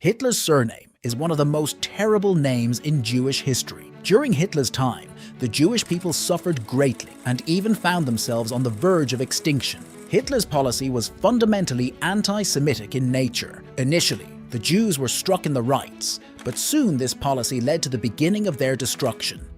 Hitler's surname is one of the most terrible names in Jewish history. During Hitler's time, the Jewish people suffered greatly and even found themselves on the verge of extinction. Hitler's policy was fundamentally anti-Semitic in nature. Initially, the Jews were struck in the rights, but soon this policy led to the beginning of their destruction.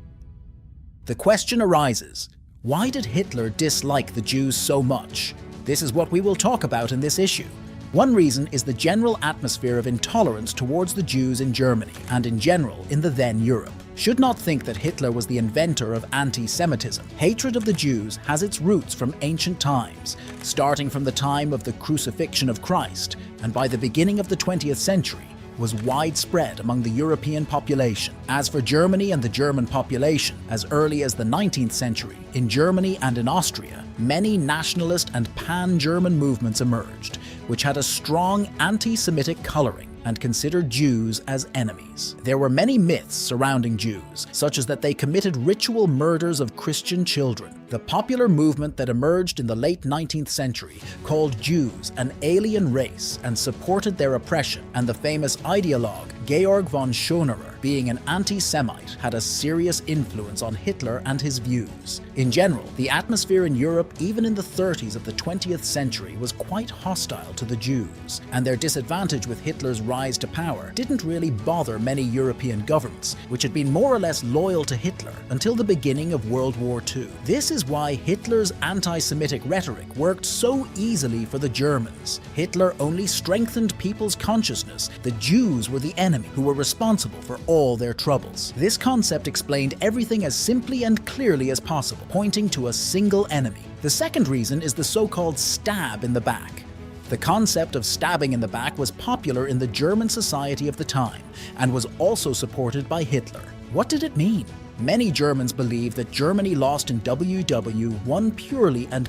The question arises, why did Hitler dislike the Jews so much? This is what we will talk about in this issue. One reason is the general atmosphere of intolerance towards the Jews in Germany and in general in the then Europe. Should not think that Hitler was the inventor of anti-Semitism. Hatred of the Jews has its roots from ancient times, starting from the time of the crucifixion of Christ, and by the beginning of the 20th century, was widespread among the European population. As for Germany and the German population, as early as the 19th century, in Germany and in Austria, many nationalist and pan-German movements emerged, which had a strong anti-Semitic coloring and considered Jews as enemies. There were many myths surrounding Jews, such as that they committed ritual murders of Christian children. The popular movement that emerged in the late 19th century called Jews an alien race and supported their oppression, and the famous ideologue Georg von Schonerer, being an anti-Semite, had a serious influence on Hitler and his views. In general, the atmosphere in Europe, even in the 30s of the 20th century, was quite hostile to the Jews, and their disadvantage with Hitler's rise to power didn't really bother many European governments, which had been more or less loyal to Hitler until the beginning of World War II. This is why Hitler's anti-Semitic rhetoric worked so easily for the Germans. Hitler only strengthened people's consciousness that Jews were the enemy who were responsible for all their troubles. This concept explained everything as simply and clearly as possible, pointing to a single enemy. The second reason is the so-called stab in the back. The concept of stabbing in the back was popular in the German society of the time and was also supported by Hitler. What did it mean? Many Germans believed that Germany lost in WW1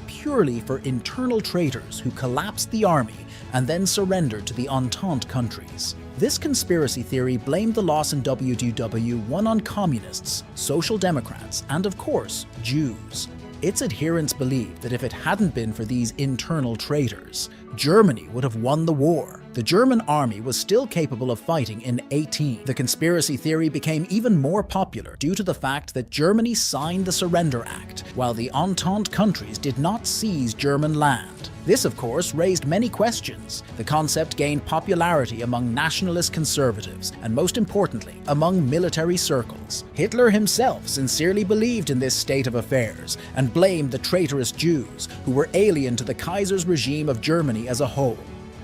purely for internal traitors who collapsed the army and then surrendered to the Entente countries. This conspiracy theory blamed the loss in WW1 on communists, social democrats, and of course, Jews. Its adherents believed that if it hadn't been for these internal traitors, Germany would have won the war. The German army was still capable of fighting in 18. The conspiracy theory became even more popular due to the fact that Germany signed the Surrender Act, while the Entente countries did not seize German land. This, of course, raised many questions. The concept gained popularity among nationalist conservatives, and most importantly, among military circles. Hitler himself sincerely believed in this state of affairs, and blamed the traitorous Jews, who were alien to the Kaiser's regime of Germany as a whole.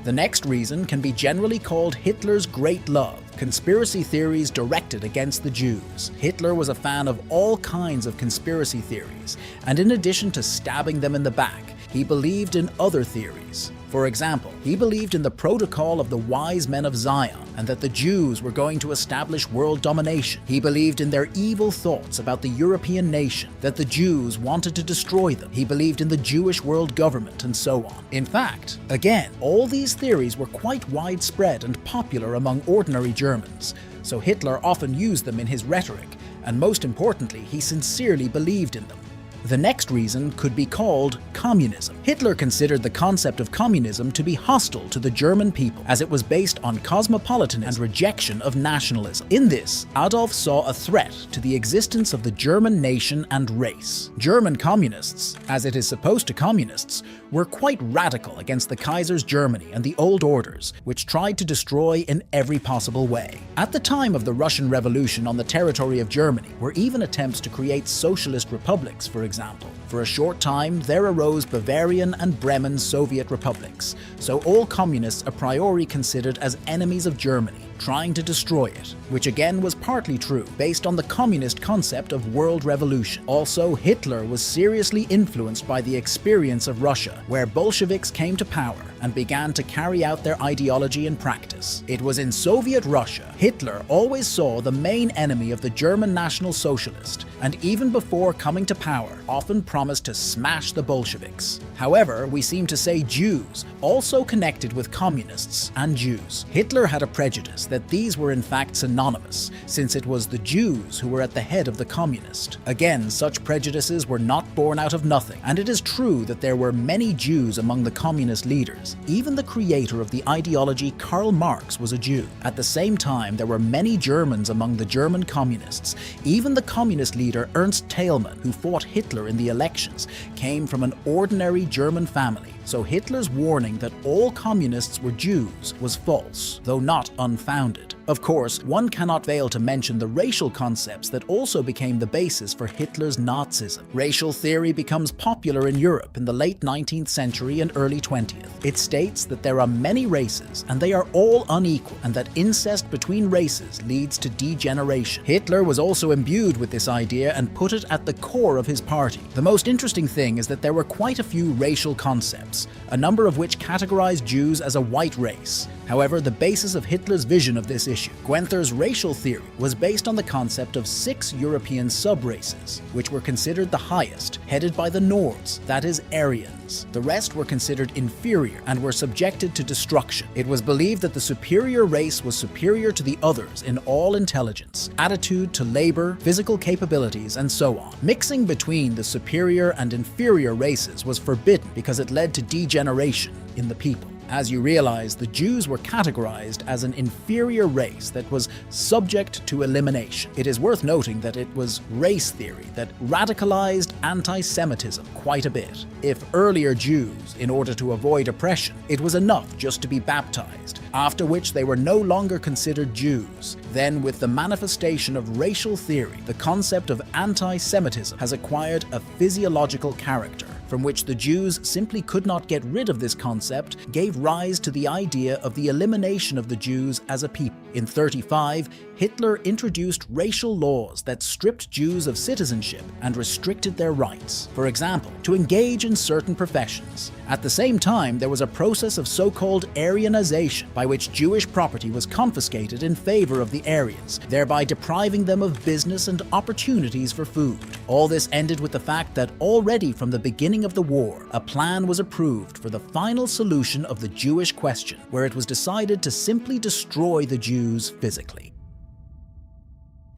The next reason can be generally called Hitler's great love, conspiracy theories directed against the Jews. Hitler was a fan of all kinds of conspiracy theories, and in addition to stabbing them in the back, he believed in other theories. For example, he believed in the protocol of the wise men of Zion and that the Jews were going to establish world domination. He believed in their evil thoughts about the European nation, that the Jews wanted to destroy them. He believed in the Jewish world government and so on. In fact, again, all these theories were quite widespread and popular among ordinary Germans, so Hitler often used them in his rhetoric, and most importantly, he sincerely believed in them. The next reason could be called communism. Hitler considered the concept of communism to be hostile to the German people, as it was based on cosmopolitanism and rejection of nationalism. In this, Adolf saw a threat to the existence of the German nation and race. German communists, as it is supposed to communists, were quite radical against the Kaiser's Germany and the old orders, which tried to destroy in every possible way. At the time of the Russian Revolution on the territory of Germany were even attempts to create socialist republics, for example. For a short time, there arose Bavarian and Bremen Soviet republics, so all communists a priori considered as enemies of Germany, trying to destroy it, which again was partly true, based on the communist concept of world revolution. Also, Hitler was seriously influenced by the experience of Russia, where Bolsheviks came to power and began to carry out their ideology in practice. It was in Soviet Russia Hitler always saw the main enemy of the German National Socialist, and even before coming to power, often promised to smash the Bolsheviks. However, we seem to say Jews also connected with communists and Jews. Hitler had a prejudice that these were in fact synonymous, since it was the Jews who were at the head of the communist. Again, such prejudices were not born out of nothing, and it is true that there were many Jews among the communist leaders, years. Even the creator of the ideology, Karl Marx, was a Jew. At the same time, there were many Germans among the German communists. Even the communist leader Ernst Thälmann, who fought Hitler in the elections, came from an ordinary German family. So Hitler's warning that all communists were Jews was false, though not unfounded. Of course, one cannot fail to mention the racial concepts that also became the basis for Hitler's Nazism. Racial theory becomes popular in Europe in the late 19th century and early 20th. It states that there are many races and they are all unequal, and that incest between races leads to degeneration. Hitler was also imbued with this idea and put it at the core of his party. The most interesting thing is that there were quite a few racial concepts, a number of which categorized Jews as a white race. However, the basis of Hitler's vision of this issue, Guenther's racial theory, was based on the concept of 6 European sub-races, which were considered the highest, headed by the Nords, that is, Aryans. The rest were considered inferior and were subjected to destruction. It was believed that the superior race was superior to the others in all intelligence, attitude to labor, physical capabilities, and so on. Mixing between the superior and inferior races was forbidden because it led to degeneration in the people. As you realize, the Jews were categorized as an inferior race that was subject to elimination. It is worth noting that it was race theory that radicalized anti-Semitism quite a bit. If earlier Jews, in order to avoid oppression, it was enough just to be baptized, after which they were no longer considered Jews, then with the manifestation of racial theory, the concept of anti-Semitism has acquired a physiological character, from which the Jews simply could not get rid of this concept, gave rise to the idea of the elimination of the Jews as a people. In 1935, Hitler introduced racial laws that stripped Jews of citizenship and restricted their rights. For example, to engage in certain professions. At the same time, there was a process of so-called Aryanization, by which Jewish property was confiscated in favor of the Aryans, thereby depriving them of business and opportunities for food. All this ended with the fact that already from the beginning of the war, a plan was approved for the final solution of the Jewish question, where it was decided to simply destroy the Jews physically.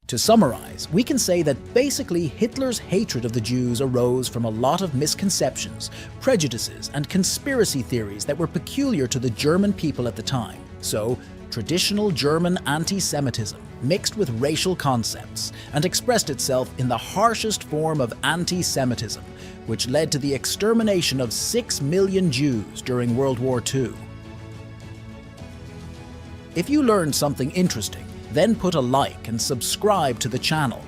To summarize, we can say that basically Hitler's hatred of the Jews arose from a lot of misconceptions, prejudices, and conspiracy theories that were peculiar to the German people at the time. So, traditional German anti-Semitism mixed with racial concepts and expressed itself in the harshest form of anti-Semitism, which led to the extermination of 6 million Jews during World War II. If you learned something interesting, then put a like and subscribe to the channel.